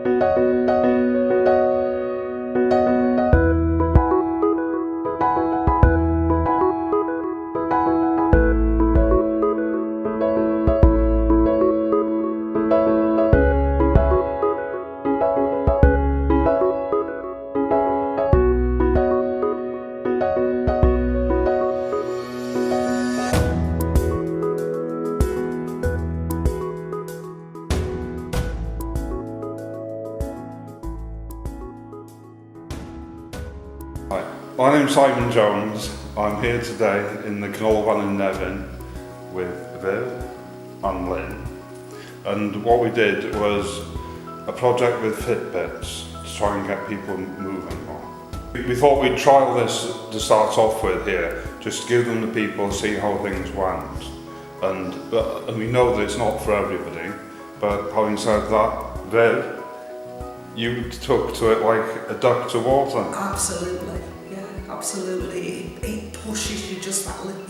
Hi, my name's Simon Jones. I'm here today in the Canolvan in Nevin with Viv and Lynn. And what we did was a project with Fitbits to try and get people moving more. We thought we'd trial this to start off with here, just to give them the people, see how things went. And we know that it's not for everybody, but having said that, Viv, you took to it like a duck to water. Absolutely, yeah, absolutely. It pushes you just that little.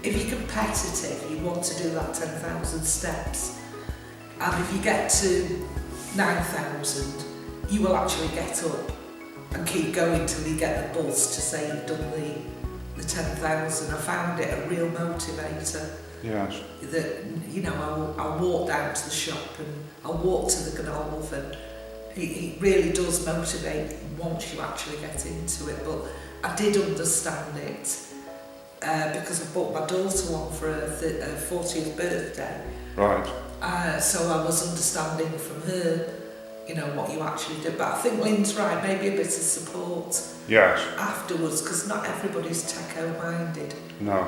If you're competitive, you want to do that 10,000 steps. And if you get to 9,000, you will actually get up and keep going till you get the buzz to say you've done the 10,000. I found it a real motivator. Yes. That, you know, I'll walk down to the shop and I'll walk to the Gnolf, and it really does motivate once you actually get into it. But I did understand it because I bought my daughter one for her 40th birthday. Right. So I was understanding from her, you know, what you actually do. But I think Lynn's right, maybe a bit of support Yes. afterwards, because not everybody's techo-minded. No.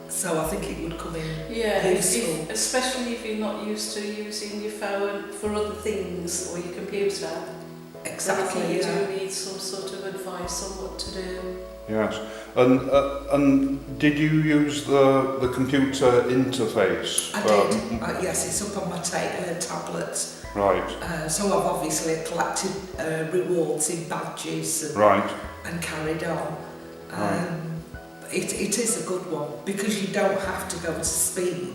So I think it would come in useful. Especially if you're not used to using your phone for other things or your computer. Exactly, then I think yeah. you do need some sort of advice on what to do. Yes. And did you use the computer interface? I did. Yes, it's up on my tablet. Right. So I've obviously collected rewards in badges and, Right. and carried on. Right. It is a good one because you don't have to go to speed.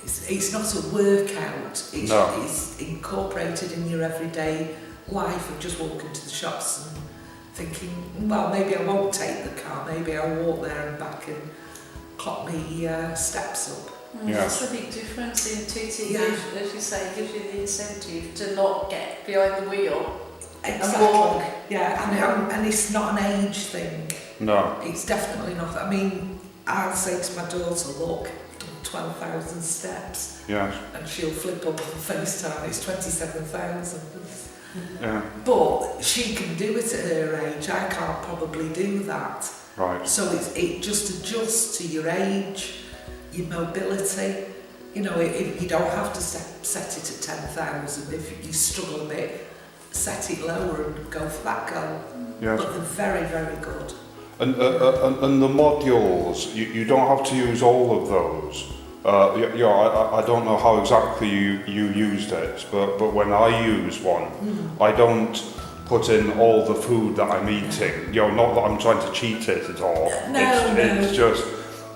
It's not a workout. It's incorporated in your everyday life of just walking to the shops and thinking, well, maybe I won't take the car, maybe I'll walk there and back and clock me steps up. Yes. That's a big difference in it. Yeah. As you say, it gives you the incentive to not get behind the wheel. Exactly. And walk. Yeah, and it's not an age thing. No. It's definitely not. I mean, I'll say to my daughter, look, I've done 12,000 steps. Yes. And she'll flip up on FaceTime, it's 27,000. Yeah. But she can do it at her age. I can't probably do that. Right. So it just adjusts to your age, your mobility. You know, you don't have to set it at 10,000. If you struggle a bit, set it lower and go for that goal. Yes. But they're very, very good. And the modules, you don't have to use all of those. I don't know how exactly you used it, but when I use one, I don't put in all the food that I'm eating. Not that I'm trying to cheat it at all. It's just,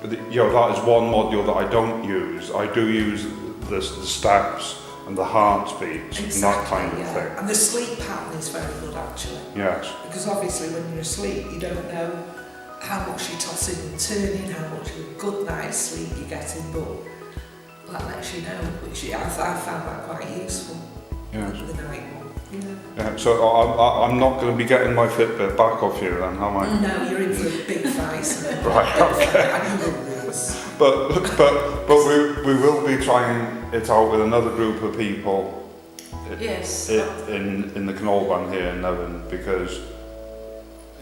that is one module that I don't use. I do use the steps and the heartbeat and that kind of thing. And the sleep pattern is very good actually. Yes. Because obviously when you're asleep you don't know how much you're tossing and turning, how much of a good night's sleep you're getting, but that lets you know, which I found that quite useful. Yes. The night one. Yeah. So I'm not going to be getting my Fitbit back off you then, am I? No, you're in for a big fight. Right, okay. And you will lose. But we will be trying it out with another group of people. Yes. In the Canolvan here in Nevin, because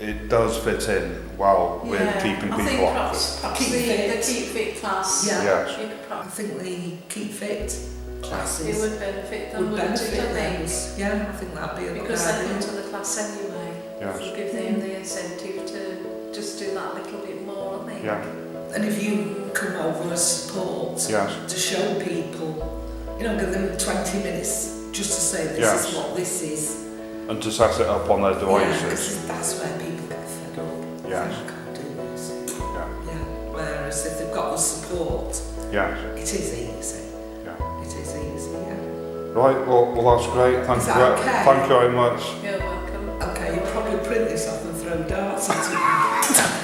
it does fit in well with keeping people active. Perhaps the Keep Fit class. Yeah. Yes. You could I perhaps, think the Keep Fit it classes would benefit them, would wouldn't it, benefit I think? those. Yeah, I think that'd be a good Because they idea. come to the class anyway. Yes. If you give them the incentive to just do that little bit more, I think. Yeah. And if you come over as support Yes. to show people, give them 20 minutes just to say this is what this is. And to set it up on their Yeah, devices. because that's where people get fed up. Yes. I can't do this. Yeah. Yeah. Whereas if they've got the support, Yes. it is easy. Yeah. It is easy, yeah. Right, well that's great. Thank Is you. that okay? Thank you very much. You're welcome. Okay, you'll probably print this off and throw darts at it.